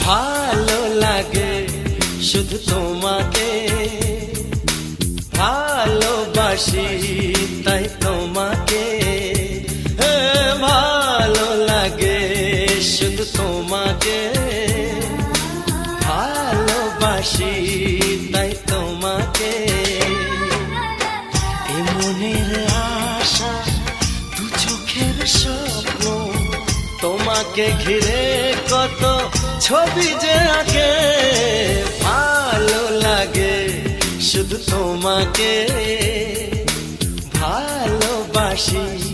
ভালো লাগে শুধু তোমাকে, ভালোবাসি তাই তোমাকে। ভালো লাগে শুধু তোমাকে, ভালোবাসি তাই তোমাকে। এ মনের আশা দু চোখের স্বপ্ন, তোমাকে ঘিরে কত ছবি যে আঁকে। ভালো লাগে শুধু তোমাকে, ভালোবাসি।